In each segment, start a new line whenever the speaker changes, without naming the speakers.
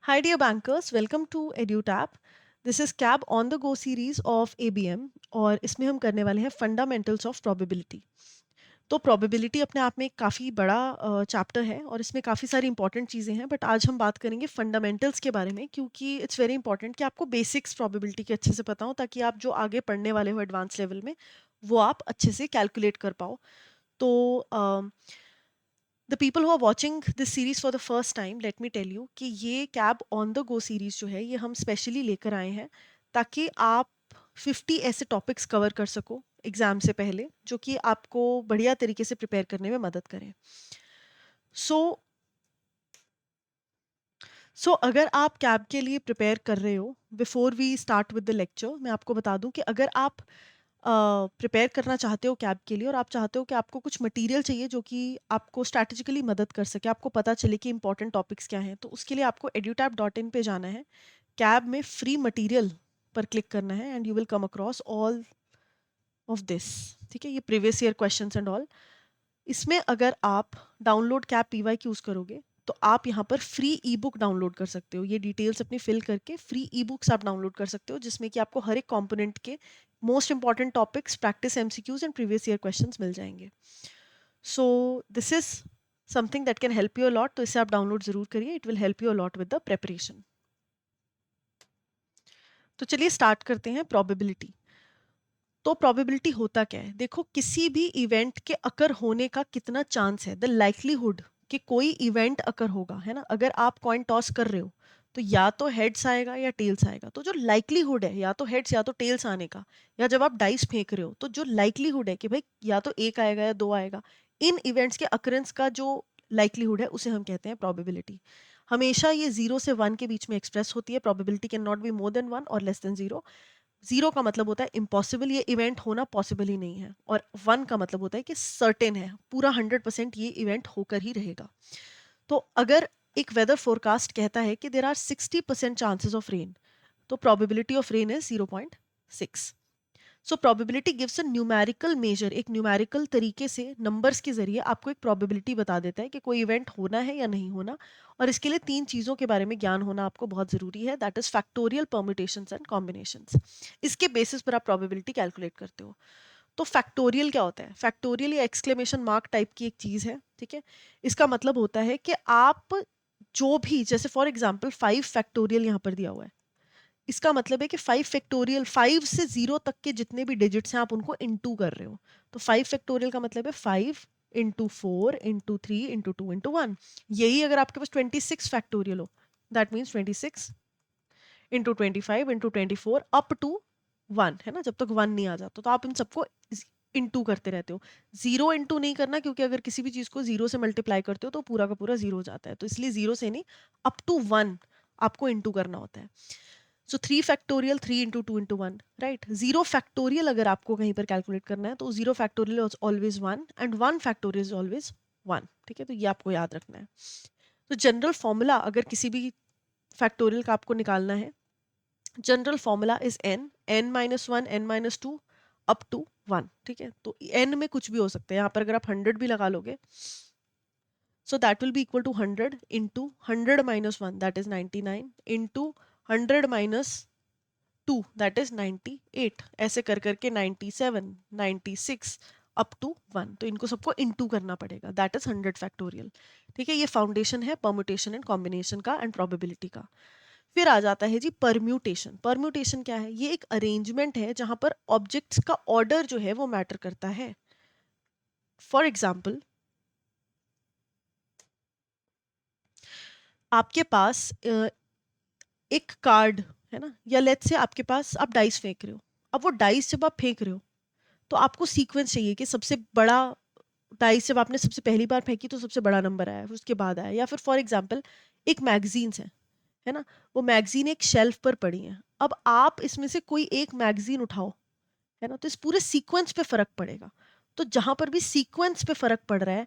Hi, dear bankers. Welcome to EduTap. This is CAB on the Go series of ABM और इसमें हम करने वाले हैं फंडामेंटल्स ऑफ प्रोबेबिलिटी। तो प्रोबेबिलिटी अपने आप में एक काफ़ी बड़ा चैप्टर है और इसमें काफ़ी सारी इंपॉर्टेंट चीज़ें हैं, बट आज हम बात करेंगे फंडामेंटल्स के बारे में, क्योंकि इट्स वेरी इंपॉर्टेंट कि आपको बेसिक्स प्रोबेबिलिटी के अच्छे से पता हो, ताकि आप जो आगे पढ़ने वाले हो एडवांस लेवल में वो आप अच्छे से कैलकुलेट कर पाओ। तो the people who are watching this series for the first time, let me tell you कि ये cab on the go series जो है ये हम स्पेशली लेकर आए हैं ताकि आप 50 ऐसे टॉपिक्स कवर कर सको एग्जाम से पहले, जो कि आपको बढ़िया तरीके से प्रिपेयर करने में मदद करें। सो अगर आप कैब के लिए प्रिपेयर कर रहे हो, before we start with the lecture मैं आपको बता दूं कि अगर आप प्रिपेयर करना चाहते हो कैब के लिए और आप चाहते हो कि आपको कुछ मटेरियल चाहिए जो कि आपको स्ट्रैटेजिकली मदद कर सके, आपको पता चले कि इंपॉर्टेंट टॉपिक्स क्या हैं, तो उसके लिए आपको edutap.in पे जाना है। कैब में फ्री मटेरियल पर क्लिक करना है and you will come across all of this. ठीक है, ये previous year questions and all. इसमें अगर आप डाउनलोड कैब पीवाई यूज करोगे तो आप यहाँ पर फ्री ई बुक डाउनलोड कर सकते हो। ये डिटेल्स अपनी फिल करके फ्री ई बुक्स आप डाउनलोड कर सकते हो, जिसमें कि आपको हर एक कंपोनेंट के most important topics, practice MCQs and previous year questions मिल जाएंगे। So this is something that can help you a lot, तो इसे आप डाउनलोड जरूर करिए, it will help you a lot with the preparation. तो चलिए स्टार्ट करते हैं प्रोबेबिलिटी। तो प्रोबेबिलिटी होता क्या है? देखो, किसी भी इवेंट के अकर होने का कितना चांस है, द लाइकलीहुड कि कोई इवेंट अकर होगा, है ना। अगर आप कॉइन टॉस कर रहे हो तो या तो हेड्स आएगा या टेल्स आएगा, तो जो लाइकलीहुड है या तो हेड्स या तो टेल्स आने का, या जब आप डाइस फेंक रहे हो तो जो लाइकलीहुड है कि भाई या तो एक आएगा या दो आएगा, इन इवेंट्स के अकरेंस का जो लाइकलीहुड है उसे हम कहते हैं प्रोबेबिलिटी। हमेशा ये 0 से 1 के बीच में एक्सप्रेस होती है। Probability can not be more than 1 और लेस देन 0। 0 का मतलब होता है इम्पॉसिबल, ये इवेंट होना पॉसिबल ही नहीं है, और 1 का मतलब होता है कि सर्टेन है, पूरा 100% ये इवेंट होकर ही रहेगा। तो अगर एक वेदर फोरकास्ट कहता है कि there are 60% chances of rain, तो probability of rain is 0.6। So probability gives a numerical measure, एक न्यूमेरिकल तरीके से नंबर्स के जरिए आपको एक प्रोबेबिलिटी बता देता है कि कोई इवेंट होना है या नहीं होना। और इसके लिए 3 चीज़ों के बारे में ज्ञान होना आपको बहुत ज़रूरी है, that is factorial, permutations and combinations. इसके बेसिस पर आप प्रोबेबिलिटी कैलकुलेट करते हो। तो फैक्टोरियल क्या होता है? फैक्टोरियल या एक्सक्लेमेशन मार्क टाइप की एक चीज़ है, ठीक है। इसका मतलब होता है कि आप जो भी, जैसे फॉर एग्जाम्पल 5 फैक्टोरियल यहाँ पर दिया हुआ है, इसका मतलब है कि 5 फैक्टोरियल, 5 से 0 तक के जितने भी डिजिट्स हैं आप उनको इंटू कर रहे हो। तो 5 फैक्टोरियल का मतलब है 5 into 4 into 3 into 2 into 1। यही अगर आपके पास 26 फैक्टोरियल हो, that means 26 into 25 into 24 up to 1, है ना, जब तक 1 नहीं आ जाता। तो आप इन सबको इंटू करते रहते हो। 0 इंटू नहीं करना, क्योंकि अगर किसी भी चीज़ को 0 से मल्टीप्लाई करते हो तो पूरा का पूरा 0 हो जाता है, तो इसलिए 0 से नहीं, अप टू 1 आपको इंटू करना होता है। सो 3 factorial 3 into 2 into 1, right. 0 factorial अगर आपको कहीं पर कैलकुलेट करना है तो 0 factorial is always 1 and 1 factorial is always 1। ठीक है, तो ये आपको याद रखना है। तो जनरल फॉर्मूला अगर किसी भी फैक्टोरियल का आपको निकालना है, general formula is n-1 n-2 up to 1। ठीक है, तो n में कुछ भी हो सकता है, यहाँ पर अगर आप 100 भी लगा लोगे, so that will be equal to 100 into 100 minus 1, that is 99, into 100 minus 2, that is 98, ऐसे कर करके 97, 96 अप टू 1। तो इनको सबको इंटू करना पड़ेगा, दैट इज 100 फैक्टोरियल। ठीक है, ये फाउंडेशन है परम्यूटेशन एंड कॉम्बिनेशन का एंड प्रोबेबिलिटी का। फिर आ जाता है जी परम्यूटेशन। परम्यूटेशन क्या है? ये एक अरेंजमेंट है जहां पर ऑब्जेक्ट्स का ऑर्डर जो है वो मैटर करता है। फॉर एग्जाम्पल, आपके पास एक कार्ड है ना, या लेट्स से आपके पास, आप डाइस फेंक रहे हो। अब वो डाइस जब आप फेंक रहे हो तो आपको सीक्वेंस चाहिए कि सबसे बड़ा डाइस जब आपने सबसे पहली बार फेंकी तो सबसे बड़ा नंबर आया, फिर उसके बाद आया। या फिर फॉर एग्जाम्पल एक मैगजीन्स है ना, वो मैगजीन एक शेल्फ पर पड़ी है। अब आप इसमें से कोई एक मैगजीन उठाओ, है ना, तो इस पूरे सीक्वेंस पे फर्क पड़ेगा। तो जहां पर भी सीक्वेंस पे फर्क पड़ रहा है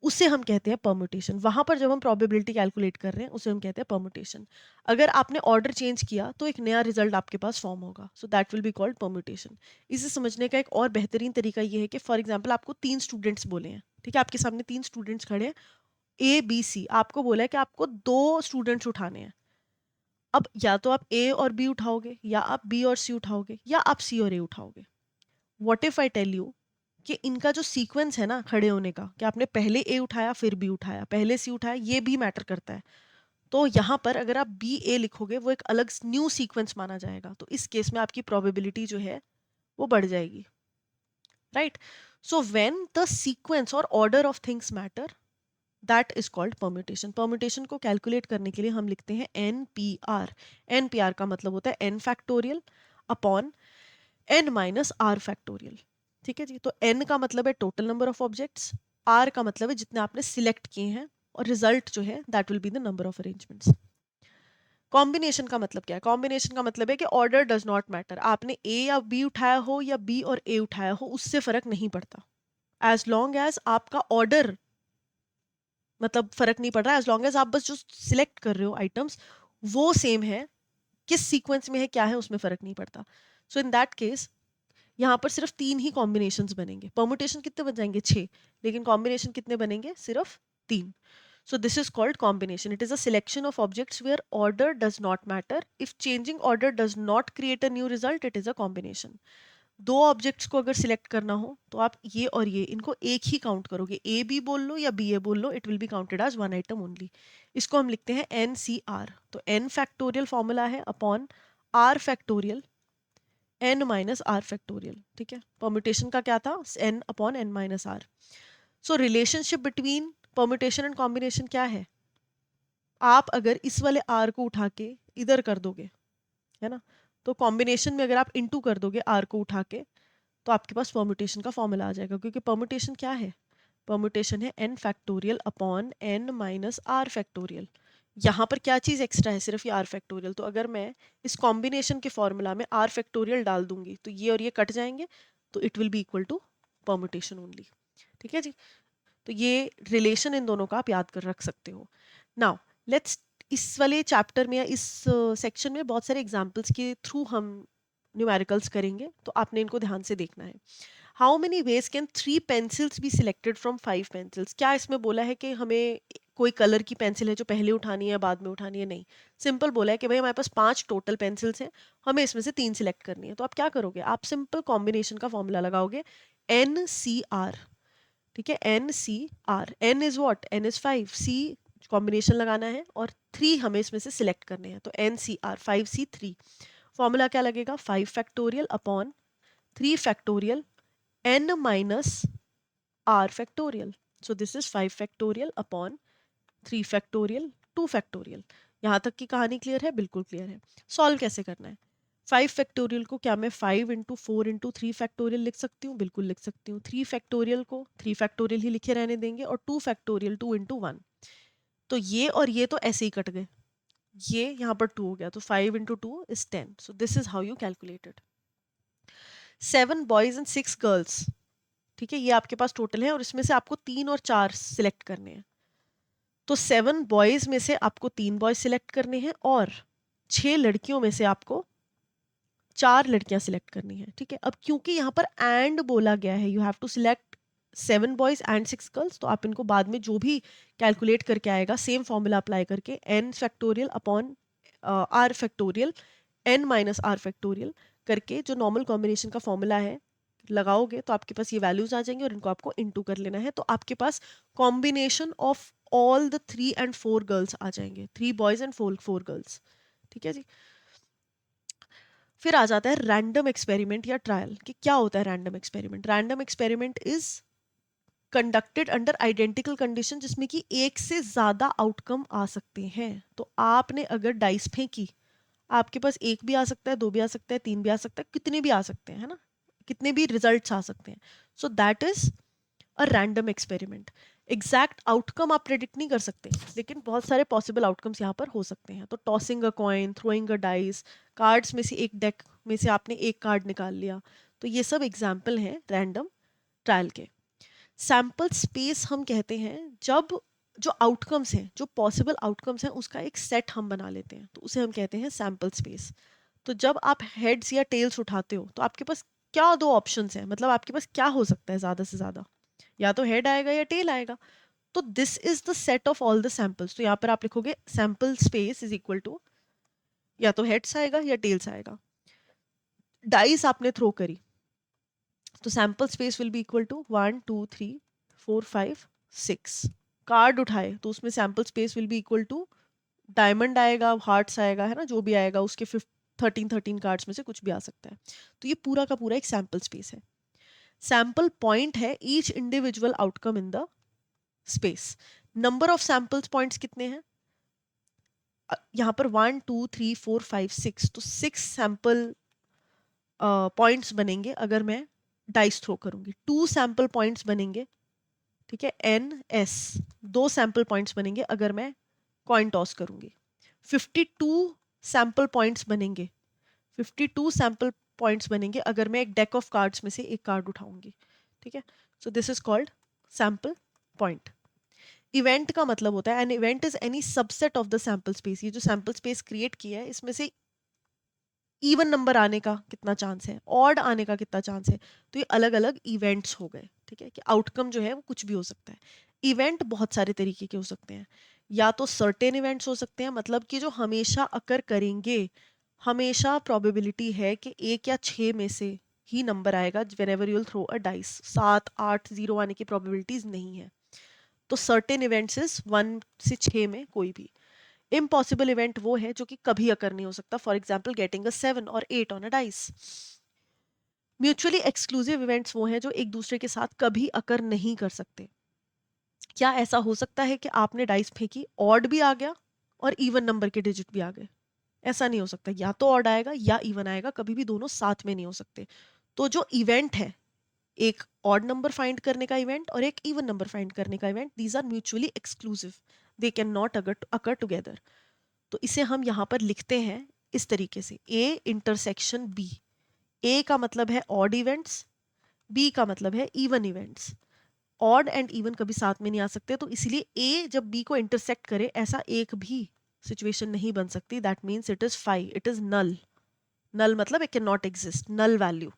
उसे हम कहते हैं परम्यूटेशन। वहां पर जब हम प्रोबेबिलिटी कैलकुलेट कर रहे हैं उसे हम कहते हैं परम्यूटेशन। अगर आपने ऑर्डर चेंज किया तो एक नया रिजल्ट आपके पास फॉर्म होगा, so that will be called permutation. इसे समझने का एक और बेहतरीन तरीका ये है कि फॉर एग्जाम्पल आपको 3 स्टूडेंट्स बोले हैं, ठीक है, आपके सामने 3 स्टूडेंट्स खड़े हैं, A B C। आपको बोला है कि आपको 2 स्टूडेंट्स उठाने हैं, अब या तो आप ए और बी उठाओगे, या आप बी और सी उठाओगे, या आप सी और ए उठाओगे। What if I tell you कि इनका जो सीक्वेंस है ना खड़े होने का, कि आपने पहले ए उठाया फिर बी उठाया, पहले सी उठाया, ये भी मैटर करता है। तो यहाँ पर अगर आप बी ए लिखोगे वो एक अलग न्यू सीक्वेंस माना जाएगा, तो इस केस में आपकी प्रोबेबिलिटी जो है वो बढ़ जाएगी, right. So when the sequence or order of things matter, that is called permutation. Permutation को कैलकुलेट करने के लिए हम लिखते हैं N P R. N P R का मतलब होता है N factorial upon N minus are factorial. ठीक है जी, तो एन का मतलब है total number of objects, R का मतलब है जितने आपने सिलेक्ट किए हैं, और रिजल्ट जो है that will be the number of arrangements. Combination का मतलब क्या है? कॉम्बिनेशन का मतलब है कि ऑर्डर डज नॉट मैटर, आपने ए या बी उठाया हो या बी और ए उठाया हो, उससे फर्क नहीं पड़ता, एज लॉन्ग एज आपका ऑर्डर, मतलब फर्क नहीं पड़ रहा, एज लॉन्ग एज आप बस जो सिलेक्ट कर रहे हो आइटम्स वो सेम है, किस सीक्वेंस में है क्या है उसमें फर्क नहीं पड़ता। सो इन दैट केस यहाँ पर सिर्फ 3 ही कॉम्बिनेशंस बनेंगे। परमुटेशन कितने बन जाएंगे? 6, लेकिन कॉम्बिनेशन कितने बनेंगे? सिर्फ 3। So this is called combination. It is a selection of objects where order does not matter. If changing order does not create a new result, it is a combination. दो objects को अगर select करना हो तो आप ये और ये इनको एक ही काउंट करोगे, ए बी बोल लो या बी ए बोल लो, it will be counted as one item only. इसको हम लिखते हैं एन सी आर। तो एन फैक्टोरियल फॉर्मूला है upon R factorial N minus are factorial. ठीक है, परम्यूटेशन का क्या था? N upon N minus R. So relationship between permutation and combination क्या है? आप अगर इस वाले आर को उठा के इधर कर दोगे, है ना, तो कॉम्बिनेशन में अगर आप इनटू कर दोगे आर को उठा के, तो आपके पास परम्यूटेशन का फॉर्मूला आ जाएगा। क्योंकि परम्यूटेशन क्या है? परम्यूटेशन है N factorial upon N minus are factorial. यहाँ पर क्या चीज़ एक्स्ट्रा है? सिर्फ ये आर फैक्टोरियल। तो अगर मैं इस कॉम्बिनेशन के फॉर्मूला में आर फैक्टोरियल डाल दूंगी तो ये और ये कट जाएंगे, तो it will be equal to permutation only. ठीक है जी, तो ये रिलेशन इन दोनों का आप याद कर रख सकते हो। नाउ लेट्स, इस वाले चैप्टर में या इस सेक्शन में बहुत सारे एग्जाम्पल्स के थ्रू हम न्यूमेरिकल्स करेंगे, तो आपने इनको ध्यान से देखना है। How many ways can 3 pencils be selected from 5 pencils? क्या इसमें बोला है कि हमें कोई कलर की पेंसिल है जो पहले उठानी है बाद में उठानी है? नहीं, सिंपल बोला है कि भाई हमारे पास 5 टोटल पेंसिल्स हैं, हमें इसमें से 3 सिलेक्ट करनी है। तो आप क्या करोगे? आप सिंपल कॉम्बिनेशन का फॉर्मूला लगाओगे, एन सी आर। ठीक है, N C R. N is what? N is 5, C combination लगाना है, और 3 हमें इसमें से सिलेक्ट करने हैं, तो N C are 5C3। Formula क्या लगेगा? 5 factorial upon 3 factorial N minus are factorial. So this is 5 factorial upon 3 factorial 2 factorial. यहाँ तक की कहानी क्लियर है? बिल्कुल क्लियर है। सॉल्व कैसे करना है? 5 फैक्टोरियल को क्या मैं 5 इंटू 4 इंटू 3 फैक्टोरियल लिख सकती हूँ? बिल्कुल लिख सकती हूँ। 3 फैक्टोरियल को 3 फैक्टोरियल ही लिखे रहने देंगे, और 2 फैक्टोरियल 2 इंटू 1। तो ये और ये तो ऐसे ही कट गए, ये यहाँ पर 2 हो गया, तो 5 into 2 is 10। So this is how you calculated. 7 boys and 6 girls. ठीक है, ये आपके पास टोटल है, और इसमें से आपको 3 और 4 सिलेक्ट करने हैं। तो 7 बॉयज में से आपको 3 बॉयज सिलेक्ट करने हैं, और 6 लड़कियों में से आपको 4 लड़कियां सिलेक्ट करनी है। ठीक है, अब क्योंकि यहाँ पर एंड बोला गया है, you have to select 7 boys and 6 girls, तो आप इनको बाद में जो भी कैलकुलेट करके आएगा सेम फॉर्मूला अप्लाई करके N factorial upon R factorial N minus are factorial करके जो नॉर्मल कॉम्बिनेशन का फॉर्मूला है लगाओगे, तो आपके पास ये वैल्यूज आ जाएंगे, और इनको आपको इनटू कर लेना है, तो आपके पास combination of all the 3 and 4 girls आ जाएंगे, 3 बॉयज एंड 4 गर्ल्स। ठीक है जी, फिर आ जाता है रैंडम एक्सपेरिमेंट या ट्रायल। कि क्या होता है random experiment? Random experiment is conducted under identical condition, जिसमें कि एक से ज्यादा आउटकम आ सकते हैं। तो आपने अगर डाइस फेंकी, आपके पास एक भी आ सकता है, दो भी आ सकता है, तीन भी आ सकता है, कितने भी आ सकते हैं, है ना, कितने भी रिजल्ट्स आ सकते हैं। So that is a random experiment. Exact outcome आप प्रेडिक्ट नहीं कर सकते, लेकिन बहुत सारे पॉसिबल आउटकम्स यहाँ पर हो सकते हैं। तो tossing a coin, throwing a dice, cards में से एक डेक में से आपने एक कार्ड निकाल लिया, तो ये सब एग्जाम्पल हैं रैंडम ट्रायल के। सैम्पल स्पेस हम कहते हैं जब जो आउटकम्स हैं, जो पॉसिबल आउटकम्स हैं, उसका एक सेट हम बना लेते हैं, तो उसे हम कहते हैं सैम्पल स्पेस। तो जब आप हेड्स या टेल्स उठाते हो, तो आपके पास क्या दो ऑप्शंस हैं, मतलब आपके पास क्या हो सकता है ज़्यादा से ज़्यादा? या तो हेड आएगा या टेल आएगा। तो this is the set of all the samples. तो यहाँ पर आप लिखोगे sample space is equal to या तो हेड्स आएगा या टेल्स आएगा। डाइस आपने थ्रो करी तो sample space will be equal to 1 2 3 4 5 6। Card उठाए तो उसमें sample space will be equal to diamond आएगा, हार्ट्स आएगा, है ना, जो भी आएगा उसके 13 कार्ड्स में से कुछ भी आ सकता है। तो ये पूरा का पूरा एक सैंपल स्पेस है। सैंपल पॉइंट है each individual outcome in the space. Number of samples points कितने हैं? यहाँ पर 1 2 3 4 5 6, तो 6 सैंपल पॉइंट्स बनेंगे अगर मैं डाइस थ्रो करूंगी। 2 सैंपल पॉइंट्स बनेंगे, ठीक है, एन एस, 2 सैंपल पॉइंट्स बनेंगे अगर मैं कॉइन टॉस करूंगी। 52 सैंपल पॉइंट्स बनेंगे, 52 सैंपल पॉइंट्स बनेंगे अगर मैं एक डेक ऑफ कार्ड्स में से एक कार्ड उठाऊंगी, ठीक है। सो this is called sample point. Event का मतलब होता है an event is any subset of the sample space. ये जो सैंपल स्पेस क्रिएट किया है इसमें से इवन नंबर आने का कितना चांस है, ऑड आने का कितना चांस है। तो ये अलग अलग इवेंट्स हो गए, ठीक है, कि आउटकम जो है वो कुछ भी हो सकता है। इवेंट बहुत सारे तरीके के हो सकते हैं। या तो सर्टेन इवेंट्स हो सकते हैं, मतलब कि जो हमेशा अकर करेंगे, हमेशा प्रोबेबिलिटी है कि 1 या 6 में से ही नंबर आएगा। Whenever you'll throw a dice 7 8 0 आने की प्रोबेबिलिटीज नहीं है। तो सर्टेन इवेंट्स इज 1 से 6 में कोई भी। इम्पॉसिबल इवेंट वो है जो कि कभी अकर नहीं हो सकता, फॉर एग्जाम्पल गेटिंग अ 7 और 8 on a dice. Mutually exclusive events वो हैं जो एक दूसरे के साथ कभी अकर नहीं कर सकते। क्या ऐसा हो सकता है कि आपने डाइस फेंकी, ऑड भी आ गया और इवन नंबर के डिजिट भी आ गए? ऐसा नहीं हो सकता। या तो ऑड आएगा या इवन आएगा, कभी भी दोनों साथ में नहीं हो सकते। तो जो इवेंट है, एक ऑड नंबर फाइंड करने का इवेंट और एक इवन नंबर फाइंड करने का event, these are mutually exclusive, they can not occur together. तो इसे हम यहाँ पर लिखते हैं इस तरीके से, ए इंटरसेक्शन बी। ए का मतलब है ऑड इवेंट्स, बी का मतलब है even events. Odd and even कभी साथ में नहीं आ सकते, तो इसीलिए ए जब बी को इंटरसेक्ट करे ऐसा एक भी सिचुएशन नहीं बन सकती। That means it is phi, it is null. Null मतलब it can not exist, null value,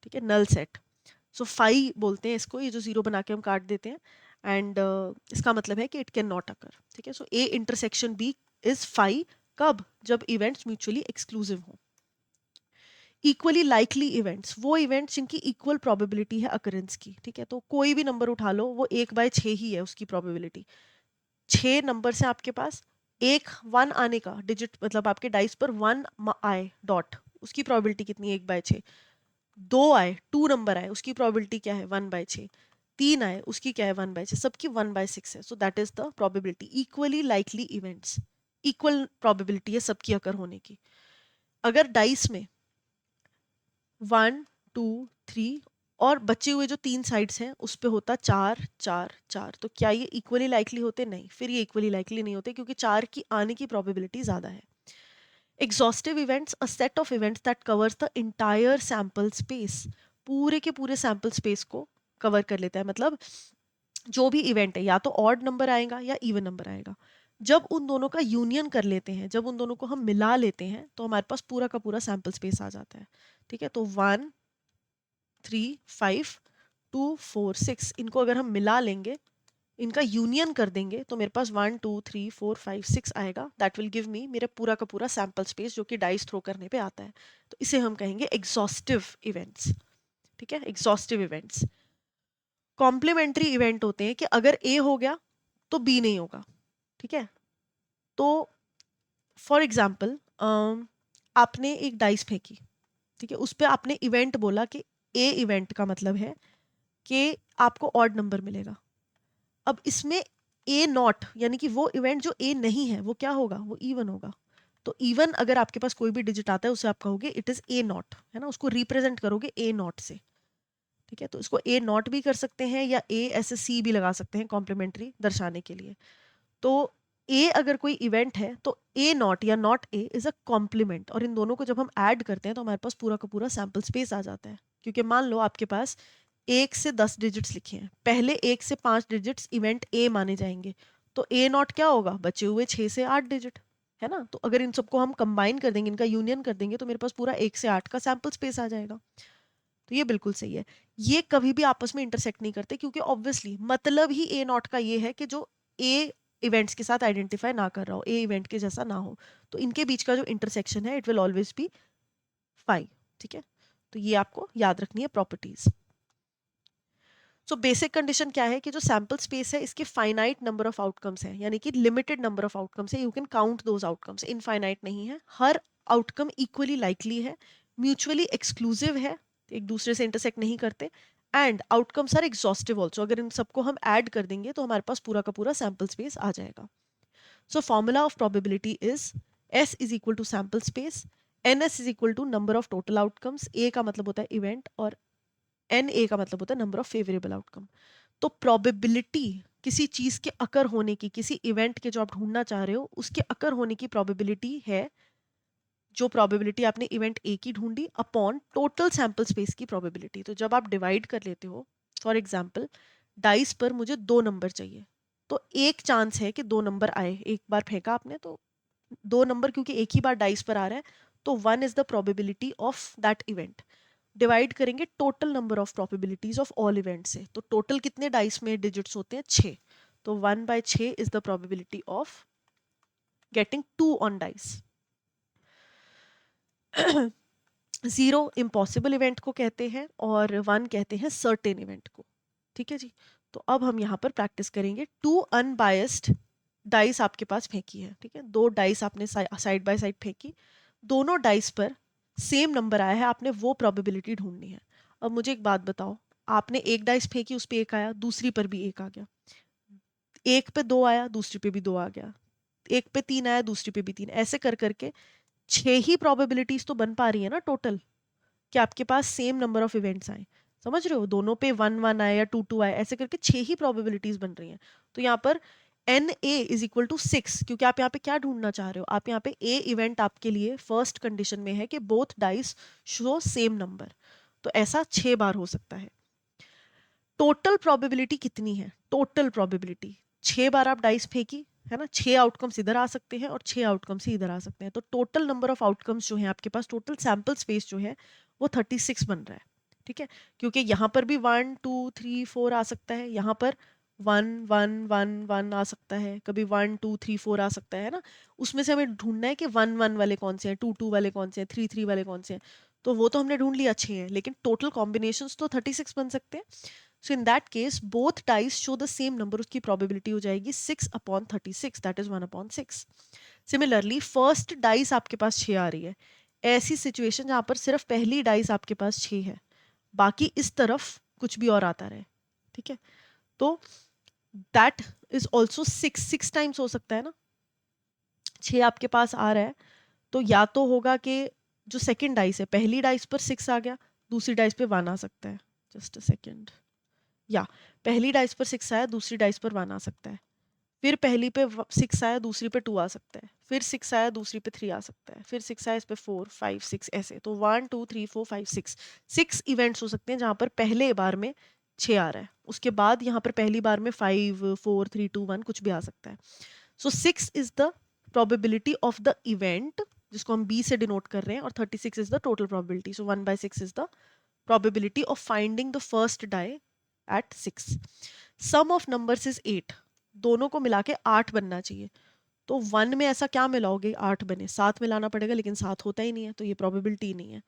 ठीक है, नल सेट। सो फाई बोलते हैं इसको, ये जो जीरो बना के हम काट देते हैं, एंड इसका मतलब है कि इट कैन नॉट अकर, ठीक है। So A intersection B is phi, कब? जब इवेंट्स म्यूचुअली एक्सक्लूसिव हो। इक्वली लाइकली इवेंट्स, वो इवेंट्स जिनकी इक्वल प्रोबेबिलिटी है अकरेंस की, ठीक है। तो कोई भी नंबर उठा लो, वो 1/6 ही है उसकी प्रोबेबिलिटी। 6 नंबर से आपके पास एक 1 आने का डिजिट, मतलब आपके डाइस पर 1 आए डॉट, उसकी प्रोबेबिलिटी कितनी है? 1/6। 2 आए, 2 नंबर आए, उसकी प्रोबेबिलिटी क्या है? 1/6। 3 आए, उसकी क्या है? 1/6। सबकी 1/6 है। So that is the probability. Equally likely events, equal probability है सबकी अकर होने की। अगर डाइस में 1 2 3 और बचे हुए जो 3 साइड्स हैं उस पे होता 4 4 4, तो क्या ये इक्वली लाइकली होते? नहीं, फिर ये इक्वली लाइकली नहीं होते, क्योंकि 4 की आने की प्रोबेबिलिटी ज्यादा है। Exhaustive events, a set of events that covers the entire sample space, पूरे के पूरे सैंपल स्पेस को कवर कर लेता है। मतलब जो भी इवेंट है, या तो ऑड नंबर आएगा या इवन नंबर आएगा, जब उन दोनों का यूनियन कर लेते हैं, जब उन दोनों को हम मिला लेते हैं, तो हमारे पास पूरा का पूरा सैंपल स्पेस आ जाता है, ठीक है। तो 1 3 5 2 4 6, इनको अगर हम मिला लेंगे, इनका यूनियन कर देंगे, तो मेरे पास 1 2 3 4 5 6 आएगा। दैट विल गिव मी मेरा पूरा का पूरा सैंपल स्पेस, जो कि डाइस थ्रो करने पे आता है। तो इसे हम कहेंगे एग्जॉस्टिव इवेंट्स, ठीक है, एग्जॉस्टिव इवेंट्स। कॉम्प्लीमेंट्री इवेंट होते हैं कि अगर ए हो गया तो बी नहीं होगा, ठीक है। तो फॉर एग्जाम्पल आपने एक डाइस फेंकी, ठीक है, उस पर आपने इवेंट बोला कि ए इवेंट का मतलब है कि आपको ऑड नंबर मिलेगा। अब इसमें ए नॉट, यानी कि वो इवेंट जो ए नहीं है, वो क्या होगा? वो इवन होगा। तो इवन अगर आपके पास कोई भी डिजिट आता है, उसे आप कहोगे इट इज ए नॉट, है ना, उसको रिप्रेजेंट करोगे ए नॉट से, ठीक है। तो इसको ए नॉट भी कर सकते हैं या ए एस सी भी लगा सकते हैं कॉम्प्लीमेंट्री दर्शाने के लिए। तो ए अगर कोई इवेंट है तो ए नॉट या not a is a compliment, और इन दोनों को जब हम ऐड करते हैं तो हमारे पास पूरा का पूरा सैंपल स्पेस आ जाता है। क्योंकि मान लो आपके पास 1 से 10 डिजिट्स लिखे हैं, पहले 1 से 5 डिजिट्स इवेंट ए माने जाएंगे, तो ए नॉट क्या होगा? बचे हुए 6 से 8 डिजिट, है ना। तो अगर इन सबको हम कंबाइन कर देंगे, इनका यूनियन कर देंगे, तो मेरे पास पूरा 1 से 8 का सैंपल स्पेस आ जाएगा। तो ये बिल्कुल सही है। ये कभी भी आपस में इंटरसेक्ट नहीं करते, क्योंकि ऑब्वियसली मतलब ही ए नॉट का ये है कि जो ए इवेंट्स के साथ आइडेंटिफाई ना कर रहा हो, ए इवेंट के जैसा ना हो, तो इनके बीच का जो इंटरसेक्शन है इट विल ऑलवेज बी 5। ठीक है, तो ये आपको याद रखनी है प्रॉपर्टीज। सो बेसिक कंडीशन क्या है कि जो सैंपल स्पेस है इसके फाइनाइट नंबर ऑफ आउटकम्स है, यानी कि लिमिटेड नंबर ऑफ आउटकम्स है, you can count those outcomes, infinite नहीं है, हर आउटकम इक्वली लाइकली है, म्यूचुअली एक्सक्लूसिव है, एक दूसरे से इंटरसेक्ट नहीं करते, and outcomes are exhaustive also, अगर इन सबको हम ऐड कर देंगे तो हमारे पास पूरा का पूरा सैंपल स्पेस आ जाएगा। So formula of probability is S is equal to sample space, NS is equal to number of total outcomes, A का मतलब होता है इवेंट और NA का मतलब होता है नंबर ऑफ फेवरेबल आउटकम। तो प्रोबेबिलिटी किसी चीज के अकर होने की, किसी इवेंट के जो आप ढूंढना चाह रहे हो उसके अकर होने की प्रोबेबिलिटी है जो प्रोबेबिलिटी आपने इवेंट ए की ढूंढी अपॉन टोटल सैंपल स्पेस की प्रोबेबिलिटी। तो जब आप डिवाइड कर लेते हो, फॉर एग्जांपल डाइस पर मुझे 2 नंबर चाहिए, तो एक चांस है कि 2 नंबर आए, एक बार फेंका आपने तो 2 नंबर, क्योंकि एक ही बार डाइस पर आ रहा है तो 1 is the probability of that event. Divide करेंगे total number of probabilities of all event से, तो टोटल कितने डाइस में डिजिट्स होते हैं, 6, तो 1/6 is the probability of getting 2 on dice. 0 impossible event को कहते हैं और 1 कहते हैं सर्टेन इवेंट को। ठीक है जी, तो अब हम यहाँ पर प्रैक्टिस करेंगे। 2 अनबायस्ड डाइस आपके पास फेंकी है, ठीक है, 2 डाइस आपने साइड बाय साइड फेंकी, दोनों डाइस पर सेम नंबर आया है, आपने वो प्रोबेबिलिटी ढूंढनी है। अब मुझे एक बात बताओ, आपने एक डाइस फेंकी, उस पर एक आया, दूसरी पर भी एक आ गया, एक पे 2 आया, दूसरी पे भी 2 आ गया, एक पे 3 आया, दूसरी पे भी 3, ऐसे कर करके 6 ही प्रोबेबिलिटीज तो बन पा रही है ना टोटल, कि आपके पास सेम नंबर ऑफ इवेंट्स आए। समझ रहे हो, दोनों पे 1 1 आए या 2 2 आए, ऐसे करके 6 ही प्रोबेबिलिटीज बन रही हैं। तो यहाँ पर NA इज इक्वल टू 6, क्योंकि आप यहाँ पे क्या ढूंढना चाह रहे हो, आप यहाँ पे A इवेंट आपके लिए फर्स्ट कंडीशन में है कि both dice show same number, तो ऐसा 6 बार हो सकता है। टोटल प्रोबेबिलिटी कितनी है, टोटल प्रोबेबिलिटी 6 बार आप डाइस फेंकी है ना, 6 आउटकम्स इधर आ सकते हैं और 6 आउटकम्स ही इधर आ सकते हैं, तो टोटल नंबर ऑफ आउटकम्स जो है आपके पास, टोटल सैंपल स्पेस जो है वो 36 बन रहा है। ठीक है, क्योंकि यहाँ पर भी 1 2 3 4 आ सकता है, यहाँ पर 1 1 1 1 आ सकता है, कभी 1 2 3 4 आ सकता है ना, उसमें से हमें ढूंढना है कि 1 1 वाले कौन से हैं, 2 2 वाले कौन से हैं, 3 3 वाले कौन से हैं, तो वो तो हमने ढूंढ लिया, अच्छे हैं, लेकिन टोटल कॉम्बिनेशंस तो 36 बन सकते हैं। So in that case both dice show the same number, उसकी प्रोबेबिलिटी हो जाएगी 6/36, that is 1/6। Similarly first dice आपके पास 6 आ रही है, ऐसी सिचुएशन जहां पर सिर्फ पहली डाइस आपके पास 6 है, बाकी इस तरफ कुछ भी और आता रहे, ठीक है, तो दैट इज ऑल्सो 6 टाइम्स हो सकता है ना, 6 आपके पास आ रहा है, तो या तो होगा कि जो सेकेंड डाइस है, पहली डाइस पर 6 आ गया, दूसरी डाइस पे 1 आ सकता है, जस्ट अ सेकेंड, या पहली डाइस पर 6 आया, दूसरी डाइस पर 1 आ सकता है, फिर पहली पे 6 आया, दूसरी पे 2 आ सकता है, फिर 6 आया, दूसरी पे 3 आ सकता है, फिर 6 आया, इस पे 4 5 6, ऐसे, तो 1 2 3 4 5 6 इवेंट्स हो सकते हैं जहां पर पहले बार में 6 आ रहा है, उसके बाद यहाँ पर पहली बार में 5 4 3 2 1 कुछ भी आ सकता है। सो 6 is the probability of the event, जिसको हम B से डिनोट कर रहे हैं, और 36 is the total probability, so 1/6 is the probability of finding the first die at 6. Sum of numbers is 8, दोनों को मिला के 8 बनना चाहिए, तो 1 में ऐसा क्या मिलाओगे 8 बने, 7 मिलाना पड़ेगा, लेकिन 7 होता ही नहीं है, तो ये प्रोबेबिलिटी नहीं है।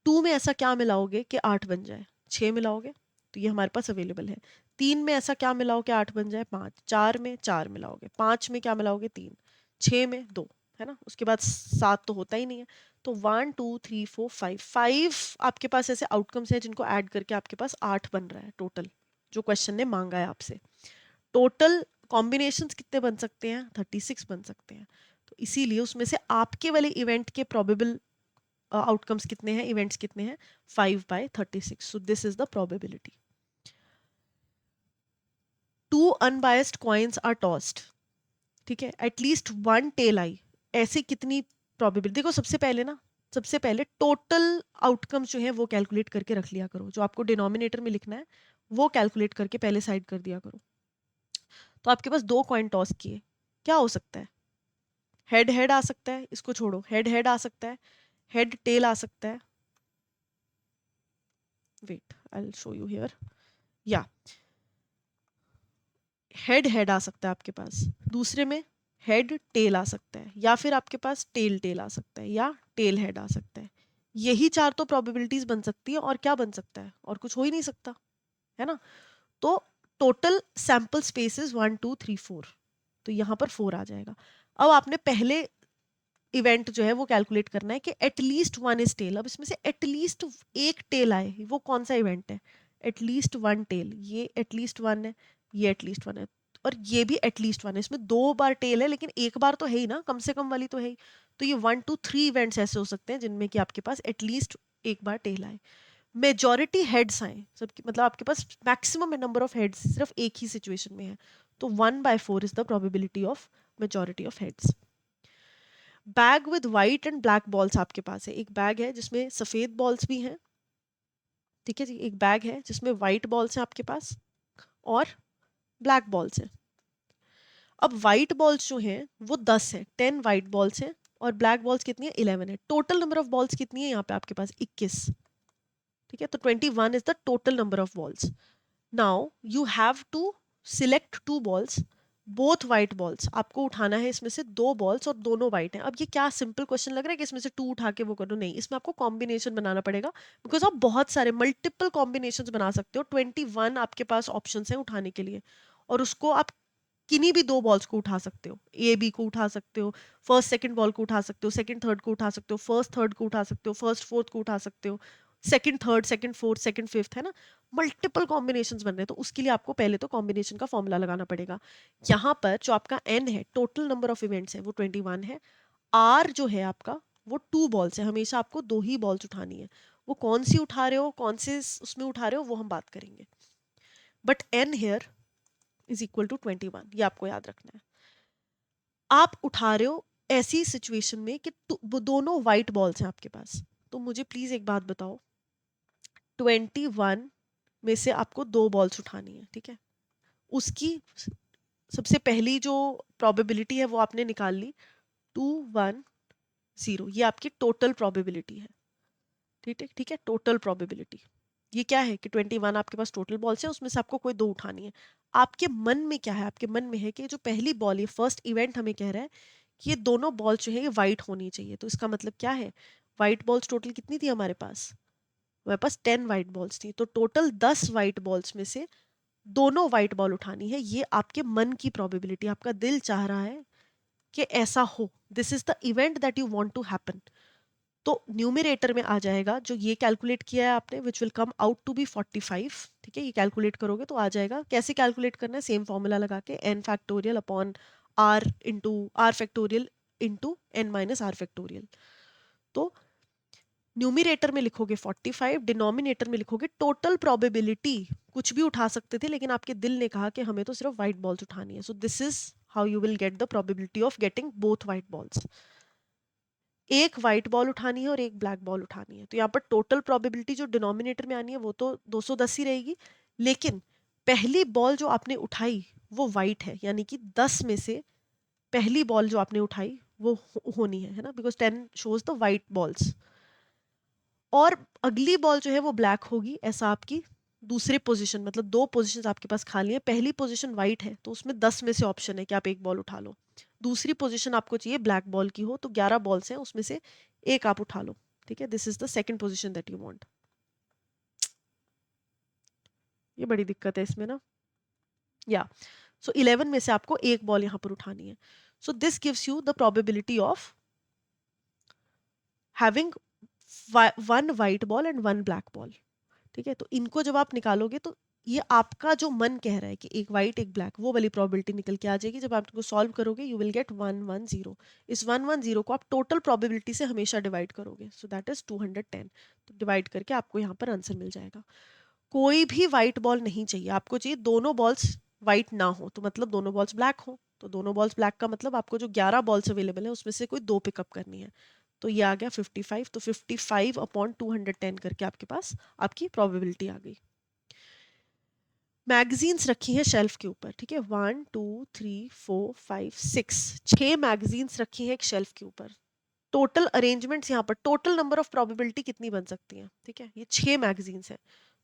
2 में ऐसा क्या मिलाओगे कि 8 बन जाए, 6 मिलाओगे, तो ये हमारे पास अवेलेबल है। 3 में ऐसा क्या मिलाओ कि 8 बन जाए, 5। 4 में 4 मिलाओगे, 5 में क्या मिलाओगे, 3। 6 में 2, है ना, उसके बाद 7 तो होता ही नहीं है, तो 1 2 3 4 5 आपके पास ऐसे आउटकम्स हैं जिनको ऐड करके आपके पास 8 बन रहा है टोटल, जो क्वेश्चन ने मांगा है आपसे। टोटल कॉम्बिनेशंस कितने बन सकते हैं, 36 बन सकते हैं, तो इसीलिए उसमें से आपके वाले इवेंट के प्रोबेबल आउटकम्स कितने हैं, इवेंट्स कितने हैं, 5/36, so this is the probability. 2 unbiased coins are tossed, ठीक है, एटलीस्ट 1 टेल आई, ऐसे कितनी प्रोबेबिलिटी, देखो सबसे पहले ना, सबसे पहले टोटल आउटकम्स जो है वो कैलकुलेट करके रख लिया करो, जो आपको डिनोमिनेटर में लिखना है वो कैलकुलेट करके पहले साइड कर दिया करो। तो आपके पास 2 कॉइन टॉस किए, क्या हो सकता है, हेड हेड आ सकता है, इसको छोड़ो, हेड हेड आ सकता है, हेड टेल आ सकता है, wait I will show you here, या हेड हेड आ सकता है आपके पास, दूसरे में हेड टेल आ सकता है, या फिर आपके पास टेल टेल आ सकता है, या टेल हेड आ सकता है। यही चार तो प्रोबेबिलिटीज बन सकती है, और क्या बन सकता है, और कुछ हो ही नहीं सकता, है ना। तो टोटल सैंपल स्पेसेस 1 2 3 4, तो यहाँ पर 4 आ जाएगा। अब आपने पहले इवेंट जो है वो कैलकुलेट करना है कि एटलीस्ट वन इज टेल। अब इसमें से एटलीस्ट एक टेल आए, वो कौन सा इवेंट है, एटलीस्ट वन टेल, ये एटलीस्ट वन है, ये एटलीस्ट वन है, और ये भी एटलीस्ट वन है। इसमें 2 बार टेल है, लेकिन एक बार तो है ही ना, कम से कम वाली तो है ही। तो ये 1 2 3 इवेंट्स ऐसे हो सकते हैं जिनमें कि आपके पास एटलीस्ट एक बार टेल आए, मेजॉरिटी हेड्स आए सबकी, मतलब आपके पास मैक्सिमम नंबर ऑफ हेड्स सिर्फ एक ही सिचुएशन में है। तो 1/4 is the probability of majority of heads. Bag with white and black balls आपके पास है। एक बैग है जिसमें सफेद बॉल्स भी हैं, ठीक है जी। एक बैग है जिसमें वाइट बॉल्स हैं आपके पास, और ब्लैक बॉल्स हैं। अब वाइट बॉल्स जो हैं वो 10 है, 10 वाइट बॉल्स हैं, और ब्लैक बॉल्स कितनी है, 11 है। टोटल नंबर ऑफ बॉल्स कितनी है यहाँ पे आपके पास, 21, ठीक है। तो 21 is the total number of balls. Now you have to select 2 balls, both white balls. आपको उठाना है इसमें से 2 बॉल्स, और दोनों वाइट हैं। अब ये क्या सिंपल क्वेश्चन लग रहा है कि इसमें से 2 उठा के वो करो, नहीं, इसमें आपको कॉम्बिनेशन बनाना पड़ेगा, बिकॉज आप बहुत सारे मल्टीपल कॉम्बिनेशन बना सकते हो। 21 आपके पास ऑप्शन है उठाने के लिए, और उसको आप किन्हीं भी 2 बॉल्स को उठा सकते हो, ए बी को उठा सकते हो, फर्स्ट सेकंड बॉल को उठा सकते हो, सेकंड थर्ड को उठा सकते हो, फर्स्ट थर्ड को उठा सकते हो, फर्स्ट फोर्थ को उठा सकते हो, second third, second fourth, second fifth, है ना। मल्टीपल कॉम्बिनेशंस बन रहे हैं, तो उसके लिए आपको पहले तो कॉम्बिनेशन का फॉर्मूला लगाना पड़ेगा। यहाँ पर जो आपका एन है, टोटल नंबर ऑफ इवेंट्स है, वो 21 है। आर जो है आपका, वो 2 बॉल्स है, हमेशा आपको 2 ही बॉल्स उठानी है। वो कौन सी उठा रहे हो, कौन से उसमें उठा रहे हो, वो हम बात करेंगे। But N here is equal to 21, ये आपको याद रखना है। आप उठा रहे हो ऐसी सिचुएशन में कि वो दोनों वाइट बॉल्स हैं आपके पास। तो मुझे प्लीज एक बात बताओ, 21 में से आपको 2 बॉल्स उठानी है, ठीक है। उसकी सबसे पहली जो प्रोबेबिलिटी है वो आपने निकाल ली, 2 1 0, ये आपकी टोटल प्रोबेबिलिटी है, ठीक है, ठीक है। टोटल प्रोबेबिलिटी ये क्या है कि 21 आपके पास टोटल बॉल्स है, उसमें से आपको कोई 2 उठानी है। आपके मन में क्या है, आपके मन में है कि जो पहली बॉल, ये फर्स्ट इवेंट हमें कह रहा है कि ये दोनों बॉल जो है ये वाइट होनी चाहिए। तो इसका मतलब क्या है, वाइट बॉल्स टोटल कितनी थी हमारे पास, 10 वाइट बॉल्स थी। तो टोटल 10 वाइट बॉल्स में से दोनों वाइट बॉल उठानी है। ये आपके मन की प्रोबेबिलिटी, आपका दिल चाह रहा है कि ऐसा हो, this is the event that you want to happen. तो न्यूमरेटर में आ जाएगा जो ये कैलकुलेट किया है आपने, which will come out to be 45, ठीक है। ये कैलकुलेट करोगे तो आ जाएगा। कैसे कैलकुलेट करना है, सेम फॉर्मूला लगा के, N factorial upon R into R factorial into N minus are factorial. तो न्यूमरेटर में लिखोगे 45, डिनोमिनेटर में लिखोगे टोटल प्रोबेबिलिटी। कुछ भी उठा सकते थे, लेकिन आपके दिल ने कहा कि हमें तो सिर्फ व्हाइट बॉल्स उठानी है। सो this is how you will get the probability of getting both white balls. एक व्हाइट बॉल उठानी है और एक ब्लैक बॉल उठानी है। तो यहाँ पर टोटल प्रोबेबिलिटी जो डिनोमिनेटर में आनी है वो तो 210 ही रहेगी, लेकिन पहली बॉल जो आपने उठाई वो व्हाइट है, यानी कि 10 में से पहली बॉल जो आपने उठाई वो होनी है ना, because 10 shows the white balls. और अगली बॉल जो है वो ब्लैक होगी, ऐसा आपकी दूसरे पोजीशन, मतलब 2 पोजीशन आपके पास खाली है। पहली पोजीशन वाइट है तो उसमें 10 में से ऑप्शन है कि आप एक बॉल उठा लो। दूसरी पोजीशन आपको चाहिए ब्लैक बॉल की हो, तो 11 बॉल्स हैं, उसमें से एक आप उठा लो, ठीक है। This is the second position that you want. ये बड़ी दिक्कत है इसमें ना, या सो 11 में से आपको एक बॉल यहाँ पर उठानी है। So this gives you the probability of having 1 white ball and 1 black ball, ठीक है। तो इनको जब आप निकालोगे तो ये आपका जो मन कह रहा है कि एक वाइट एक ब्लैक, वो वाली प्रोबेबिलिटी निकल के आ जाएगी। जब आप इनको सॉल्व करोगे यू विल गेट 110। इस 110 को आप टोटल प्रोबेबिलिटी से हमेशा डिवाइड करोगे, सो दैट इज 210। तो डिवाइड करके आपको यहाँ पर आंसर मिल जाएगा। कोई भी वाइट बॉल नहीं चाहिए, आपको चाहिए दोनों बॉल्स वाइट ना हो, तो मतलब दोनों बॉल्स ब्लैक हो। तो दोनों बॉल्स ब्लैक का मतलब आपको जो 11 बॉल्स अवेलेबल है उसमें से कोई 2 पिकअप करनी है। तो ये आ गया 55। तो 55 अपॉन 210 करके आपके पास आपकी प्रोबेबिलिटी आ गई। मैगजीन्स रखी हैं शेल्फ के ऊपर, ठीक है। 1 2 3 4 5 6, 6 मैगजीन्स रखी हैं एक शेल्फ के ऊपर। टोटल अरेंजमेंट्स यहाँ पर, टोटल नंबर ऑफ प्रोबेबिलिटी कितनी बन सकती है, ठीक है। ये 6 मैगजीन्स हैं,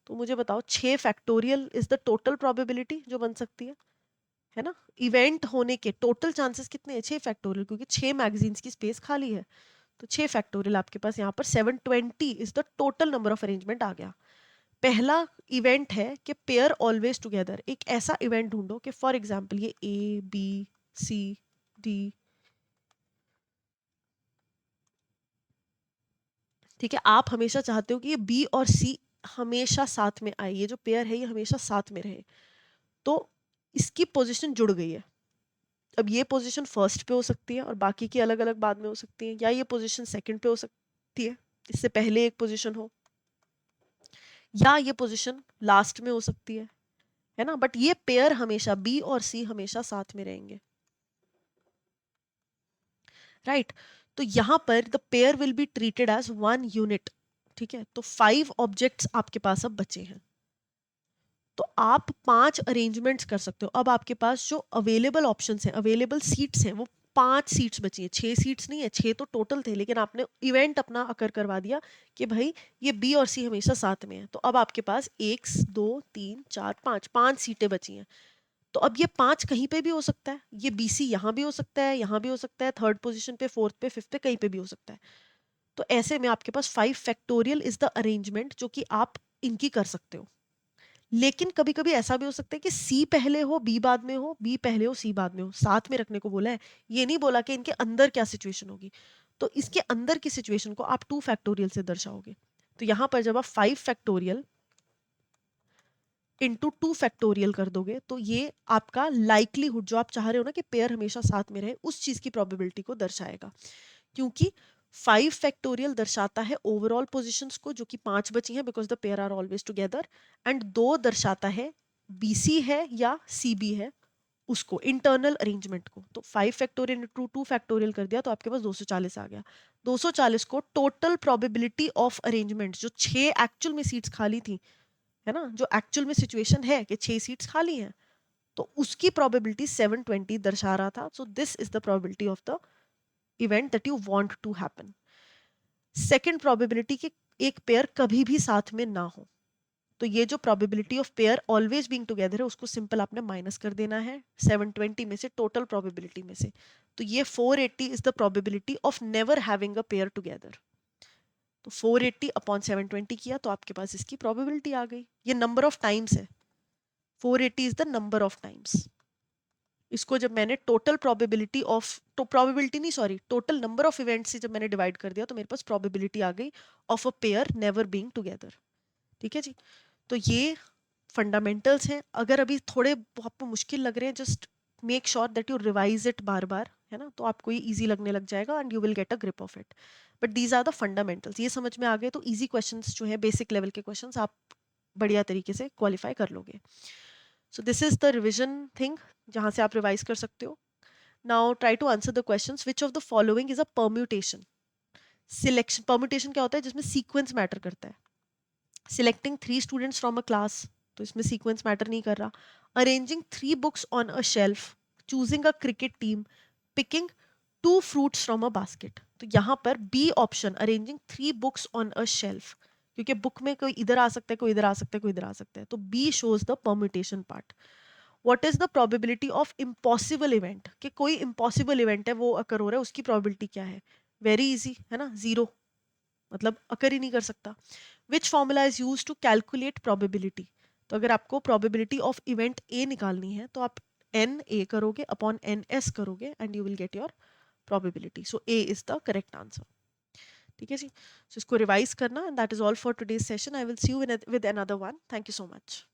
तो मुझे बताओ 6 factorial is the total probability जो बन सकती है। है ना। इवेंट होने के टोटल चांसेस कितने हैं, 6 फैक्टोरियल, क्योंकि 6 मैगजीन्स की स्पेस खाली है, तो 6 फैक्टोरियल आपके पास यहाँ पर 720 is the total number of arrangement आ गया। पहला इवेंट है कि पेयर ऑलवेज टुगेदर। एक ऐसा इवेंट ढूंढो कि फॉर एग्जांपल ये ए बी सी डी, ठीक है, आप हमेशा चाहते हो कि ये बी और सी हमेशा साथ में आए, ये जो पेयर है ये हमेशा साथ में रहे, तो इसकी पोजीशन जुड़ गई है। अब ये पोजीशन फर्स्ट पे हो सकती है और बाकी की अलग अलग बाद में हो सकती है, या ये पोजीशन सेकंड पे हो सकती है, इससे पहले एक पोजीशन हो, या ये पोजीशन लास्ट में हो सकती है ना, बट ये पेयर हमेशा बी और सी हमेशा साथ में रहेंगे, राइट। तो यहां पर the pair will be treated as one unit, ठीक है। तो 5 ऑब्जेक्ट्स आपके पास अब बचे हैं, तो आप 5 अरेंजमेंट्स कर सकते हो। अब आपके पास जो अवेलेबल ऑप्शंस हैं, अवेलेबल सीट्स हैं, वो 5 सीट्स बची हैं, 6 सीट्स नहीं है, 6 तो टोटल थे, लेकिन आपने इवेंट अपना अकर करवा दिया कि भाई ये बी और सी हमेशा साथ में है, तो अब आपके पास 1 2 3 4 5 5 सीटें बची हैं। तो अब ये 5 कहीं पे भी हो सकता है, ये बी सी यहाँ भी हो सकता है, यहाँ भी हो सकता है, थर्ड पोजीशन पे, फोर्थ पे, फिफ्थ पे, कहीं पे भी हो सकता है। तो ऐसे में आपके पास 5 फैक्टोरियल इज द अरेंजमेंट जो कि आप इनकी कर सकते हो। लेकिन कभी कभी ऐसा भी हो सकता है कि सी पहले हो बी बाद में हो, बी पहले हो सी बाद में हो, साथ में रखने को बोला है, ये नहीं बोला कि इनके अंदर क्या सिचुएशन होगी। तो इसके अंदर की सिचुएशन को आप 2 फैक्टोरियल से दर्शाओगे। तो यहां पर जब आप 5 फैक्टोरियल इंटू 2 फैक्टोरियल कर दोगे, तो ये आपका लाइकलीहुड जो आप चाह रहे हो ना कि पेयर हमेशा साथ में रहे, उस चीज की प्रोबेबिलिटी को दर्शाएगा। क्योंकि 5 फैक्टोरियल दर्शाता है ओवरऑल पोजीशंस को जो कि 5 बची हैं because the pair are always together, and 2 दर्शाता है बीसी है या सीबी है, उसको इंटरनल अरेंजमेंट को। तो 5 फैक्टोरियल इंटू 2 फैक्टोरियल कर दिया तो आपके पास 240 आ गया। 240 को टोटल प्रोबेबिलिटी ऑफ अरेंजमेंट, जो 6 एक्चुअल में सीट्स खाली थी, है ना, जो एक्चुअल में सिचुएशन है कि 6 सीट्स खाली हैं, तो उसकी प्रोबेबिलिटी 720 दर्शा रहा था। So this is the probability of the event that you want to happen. Second probability कि एक पेयर कभी भी साथ में ना हो, तो ये जो probability of pair always being together है उसको सिंपल आपने माइनस कर देना है 720 में से, टोटल प्रोबेबिलिटी में से। तो ये 480 is the probability of never having a pair together. तो 480 अपॉन 720 किया तो आपके पास इसकी प्रोबेबिलिटी आ गई। ये नंबर ऑफ टाइम्स है, 480 is the number of times. इसको जब मैंने टोटल प्रोबेबिलिटी ऑफ, तो प्रोबेबिलिटी नहीं sorry, total number of events से जब मैंने डिवाइड कर दिया तो मेरे पास प्रोबेबिलिटी आ गई of a pair never being together. ठीक है जी। तो ये फंडामेंटल्स हैं। अगर अभी थोड़े आपको मुश्किल लग रहे हैं, just make sure that you revise it बार बार, है ना, तो आपको ये इजी लगने लग जाएगा and you will get a grip of it. But these are the fundamentals, ये समझ में आ गए तो इजी क्वेश्चंस जो है, बेसिक लेवल के क्वेश्चंस आप बढ़िया तरीके से क्वालिफाई कर लोगे। So this is the revision thing जहां से आप रिवाइज कर सकते हो। Now try to answer the questions, which of the following is a permutation. Selection, permutation क्या होता है, जिसमें सीक्वेंस मैटर करता है। Selecting 3 students from a class, तो इसमें सीक्वेंस मैटर नहीं कर रहा। Arranging 3 books on a shelf, choosing a cricket team, picking 2 fruits from a basket. तो यहाँ पर B option, arranging 3 books on a shelf, क्योंकि बुक में कोई इधर आ सकता है, कोई इधर आ सकता है, कोई इधर आ सकता है, तो B shows the permutation part. What is the probability of impossible event, कि कोई इम्पॉसिबल इवेंट है वो अकर हो रहा है, उसकी प्रोबेबिलिटी क्या है, वेरी इजी है ना, जीरो, मतलब अकर ही नहीं कर सकता। Which formula is use to calculate probability, तो अगर आपको प्रोबेबिलिटी ऑफ इवेंट ए निकालनी है तो आप एन ए करोगे अपॉन एन एस करोगे and you will get your probability. So A is the correct answer. ठीक है जी। सो इसको रिवाइज करना, and that is all for today's session. I will see you with another one. Thank you so much.